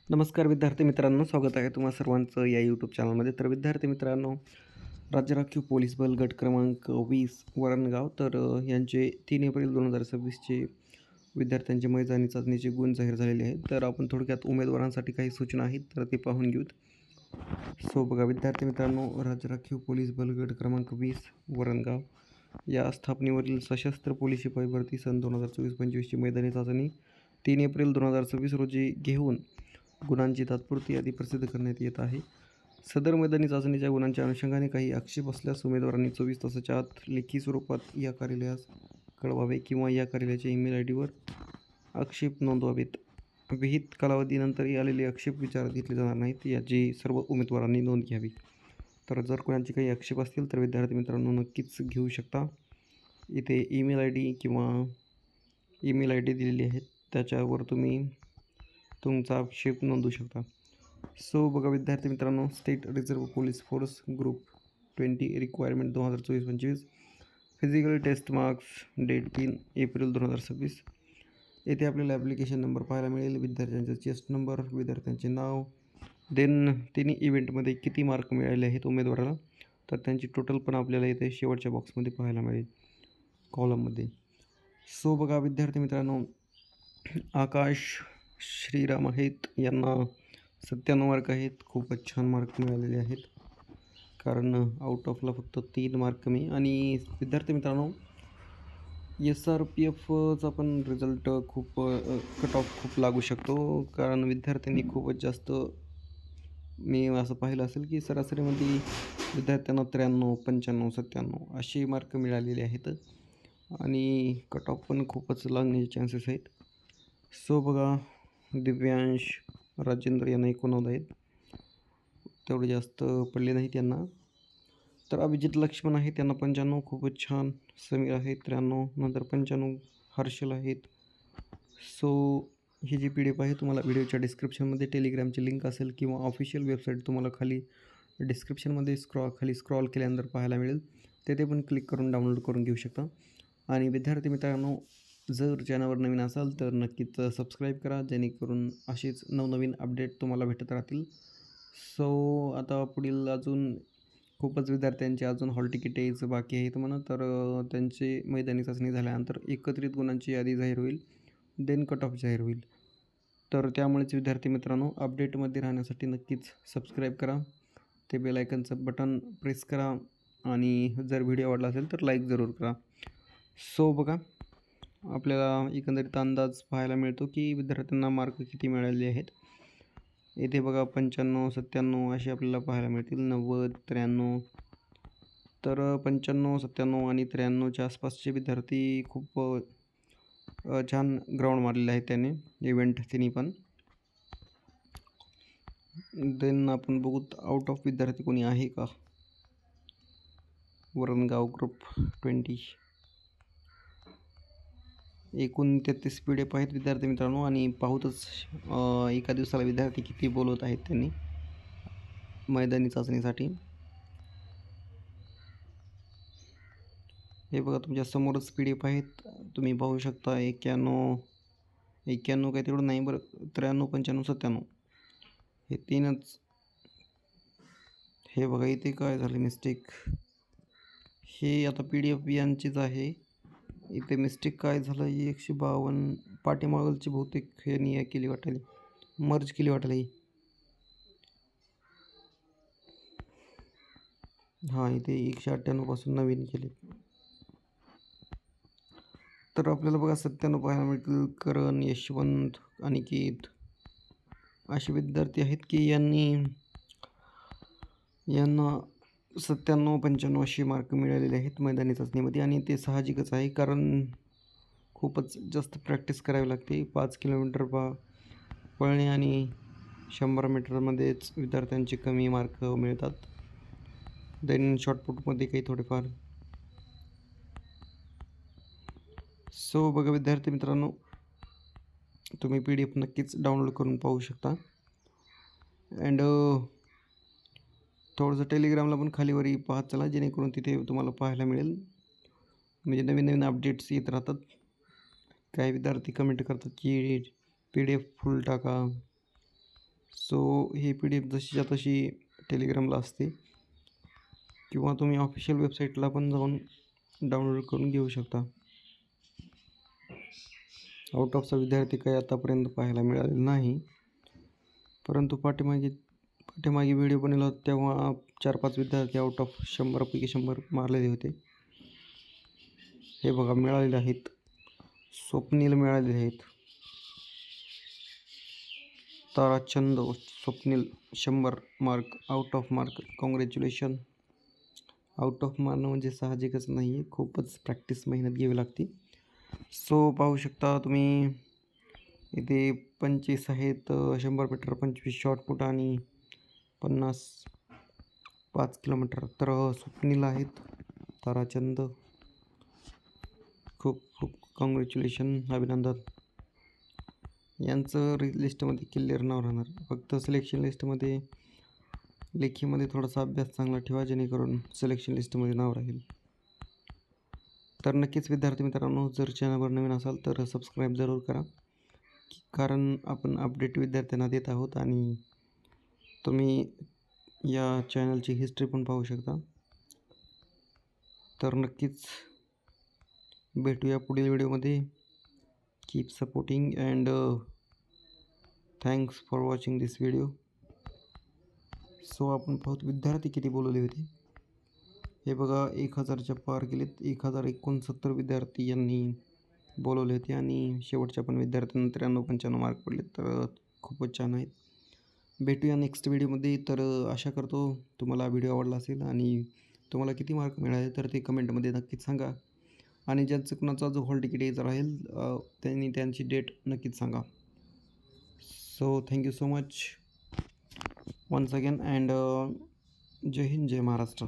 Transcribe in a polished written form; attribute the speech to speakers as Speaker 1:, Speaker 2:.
Speaker 1: नमस्कार विद्यार्थी मित्रांनो, स्वागत आहे तुम्हा सर्वांचं या यूट्यूब चॅनलमध्ये. तर विद्यार्थी मित्रांनो, राज्य राखीव पोलीस बल गट क्रमांक 20 वरणगाव यांचे 3 एप्रिल 2026चे विद्यार्थ्यांचे मैदानी चाचणीचे गुण जाहीर झालेले आहेत. तर आपण थोडक्यात उमेदवारांसाठी काही सूचना आहेत तर ते पाहून घेऊत. बघा विद्यार्थी मित्रांनो, राज्य राखीव पोलीस बल गट क्रमांक 20 वरणगाव या स्थापनेवरील सशस्त्र पोलीस शिपाई भरती सन 2024-25ची मैदानी चाचणी 3 एप्रिल 2026 रोजी घेऊन गुणांची तात्पुरती यादी प्रसिद्ध करण्यात येत आहे. सदर मैदानी चाचणीच्या गुणांच्या अनुषंगाने काही आक्षेप असल्यास उमेदवारांनी 24 तासाच्या आत लेखी स्वरूपात या कार्यालयास कळवावे किंवा या कार्यालयाच्या ईमेल ID वर आक्षेप नोंदवावेत. विहित कालावधीनंतरही आलेले आक्षेप विचारात घेतले जाणार नाहीत, याची सर्व उमेदवारांनी नोंद घ्यावी. तर जर कोणाचे काही आक्षेप असतील तर विद्यार्थी मित्रांनो नक्कीच घेऊ शकता. इथे ईमेल ID किंवा ईमेल ID दिलेली आहेत, त्याच्यावर तुम्ही तुमचा आक्षेप नोंदवू शकता. बघा विद्यार्थी मित्रांनो, state reserve police force group 20 requirement 2024-25 physical test marks date 3 April 2026. येथे आपल्याला ॲप्लिकेशन नंबर पाहायला मिळेल, विद्यार्थ्यांचा चेस्ट नंबर, विद्यार्थ्यांचे नाव, देन तिन्ही इव्हेंटमध्ये किती मार्क मिळाले आहेत उमेदवाराला, तर त्यांची टोटल पण आपल्याला इथे शेवटच्या बॉक्समध्ये पाहायला मिळेल कॉलममध्ये. बघा विद्यार्थी मित्रांनो, आकाश श्रीराम आहेत, यांना 97 मार्क आहेत. खूपच छान मार्क मिळालेले आहेत, कारण आउट ऑफला फक्त 3 मार्क कमी. आणि विद्यार्थी मित्रांनो, SRPFचा पण रिझल्ट खूप कट ऑफ खूप लागू शकतो, कारण विद्यार्थ्यांनी खूपच जास्त, मी असं पाहिलं असेल की सरासरीमध्ये विद्यार्थ्यांना 93, 95, 97 असे मार्क मिळालेले आहेत आणि कट ऑफ पण खूपच लागण्याचे चान्सेस आहेत. बघा, दिव्यांश राजेंद्र यांना 89 आहेत, तेवढे जास्त पडले नाहीत यांना. तर अभिजित लक्ष्मण आहे, त्यांना 95, खूपच छान. समीर आहे 93, नंतर 95 हर्षल आहेत. ही जी PDF आहे तुम्हाला व्हिडिओच्या डिस्क्रिप्शनमध्ये टेलिग्रामची लिंक असेल किंवा ऑफिशियल वेबसाईट तुम्हाला खाली डिस्क्रिप्शनमध्ये खाली स्क्रॉल केल्यानंतर पाहायला मिळेल, तेथे पण क्लिक करून डाउनलोड करून घेऊ शकता. आणि विद्यार्थी मित्रांनो, जर चॅनलवर नवीन असाल तर नक्कीच सबस्क्राईब करा, जेणेकरून असेच नवनवीन अपडेट तुम्हाला भेटत राहतील. आता पुढील अजून खूपच विद्यार्थ्यांचे अजून हॉल तिकीट यायचं बाकी आहेत म्हणा, तर त्यांची मैदानी चाचणी झाल्यानंतर एकत्रित गुणांची यादी जाहीर होईल, देन कट ऑफ जाहीर होईल. तर त्यामुळेच विद्यार्थी मित्रांनो, अपडेटमध्ये राहण्यासाठी नक्कीच सबस्क्राईब करा, ते बेल आयकनचं बटन प्रेस करा आणि जर व्हिडिओ आवडला असेल तर लाईक जरूर करा. बघा, आपल्याला एकंदरीत अंदाज पाहायला मिळतो की विद्यार्थ्यांना मार्क किती मिळाले आहेत. येथे बघा 95, 97 असे आपल्याला पाहायला मिळतील. 90, 93, तर 95, 97 आणि 93च्या आसपासचे विद्यार्थी खूप छान ग्राउंड मारलेले आहेत त्याने इव्हेंट तिन्ही पण. देन आपण बघू आउट ऑफ विद्यार्थी कोणी आहे का. वरणगाव ग्रुप 20 एकूण 33 PDF आहेत विद्यार्थी मित्रांनो. आणि पाहूतच एका दिवसाला विद्यार्थी किती बोलवत आहेत त्यांनी मैदानी चाचणीसाठी. हे बघा तुमच्या समोरच PDF आहेत, तुम्ही पाहू शकता. 91 काही तेवढं नाही बरं, 93, 95, 97 हे 3च. हे बघा इथे काय झालं मिस्टेक, हे आता PDF यांचीच आहे. इथे मिस्टेक काय झालं, 152 पाठीमागलची बहुतेक यांनी केली वाटेल, मर्ज केली वाटेल ही. हां, इथे 198 पासून नवीन केले. तर आपल्याला बघा 97 पाहायला मिळतील. करण, यशवंत, अनिकेत असे विद्यार्थी आहेत की यांना 97, 95 असे मार्क मिळालेले आहेत मैदानी चाचणीमध्ये. आणि ते साहजिकच आहे, कारण खूपच जास्त प्रॅक्टिस करावी लागते. 5 किलोमीटर पळणे आणि 100 मीटरमध्येच विद्यार्थ्यांचे कमी मार्क मिळतात. देन शॉर्टपुटमध्ये काही थोडेफार. बघा विद्यार्थी मित्रांनो, तुम्ही PDF नक्कीच डाउनलोड करून पाहू शकता. अँड थोडंसं टेलिग्रामला पण खालीवरी पाहत चला, जेणेकरून तिथे तुम्हाला पाहायला मिळेल, म्हणजे नवीन नवीन अपडेट्स येत राहतात. काही विद्यार्थी कमेंट करतात की PDF फुल टाका, सो ही PDF जशीच्या तशी टेलिग्रामला असते किंवा तुम्ही ऑफिशियल वेबसाईटला पण जाऊन डाउनलोड करून घेऊ शकता. आउट ऑफचा विद्यार्थी काही आतापर्यंत पाहायला मिळालेला नाही, परंतु पाठीमागे व्हिडिओ बनवला होता तेव्हा 4-5 विद्यार्थी आउट ऑफ 100पैकी 100 मारलेले होते. हे बघा मिळालेले आहेत. स्वप्नील मिळालेले आहेत. Tarachand Swapnil 100 mark out of mark. Congratulation. Out of मारणं म्हणजे साहजिकच नाही आहे, खूपच प्रॅक्टिस मेहनत घ्यावी लागते. सो पाहू शकता तुम्ही इथे 25 आहेत 100 मीटर, 25 शॉर्टपुट आणि 50 5 किलोमीटर. तर स्वप्नील आहेत, ताराचंद. खूप खूप कॉंग्रॅच्युलेशन, अभिनंदन. यांचं लिस्टमध्ये क्लिअर नाव राहणार. फक्त सिलेक्शन लिस्टमध्ये लेखीमध्ये थोडासा अभ्यास चांगला ठेवा, जेणेकरून सिलेक्शन लिस्टमध्ये नाव राहील. तर नक्कीच विद्यार्थी मित्रांनो, जर चॅनलवर नवीन असाल तर सबस्क्राईब जरूर करा, कारण आपण अपडेट विद्यार्थ्यांना देत आहोत आणि तुम्ही या चॅनलची हिस्ट्री पण पाहू शकता. तर नक्कीच भेटूया पुढील व्हिडिओमध्ये. Keep supporting and thanks for watching this video. So आपण पाहतो विद्यार्थी किती बोलवले होते. हे बघा 1000च्या पार गेलेत. 1069 विद्यार्थी यांनी बोलवले होते आणि शेवटच्या पण विद्यार्थ्यांना 93-95 मार्क पडले. तर खूपच छान आहेत. भेटूया नेक्स्ट व्हिडिओमध्ये. तर आशा करतो तुम्हाला व्हिडिओ आवडला असेल आणि तुम्हाला किती मार्क मिळाले तर ते कमेंटमध्ये नक्कीच सांगा. आणि ज्यांचं कुणाचा जो हॉल तिकीट यायचा राहील त्यांनी त्यांची डेट नक्कीच सांगा. So thank you so much once again and जय हिंद, जय महाराष्ट्र.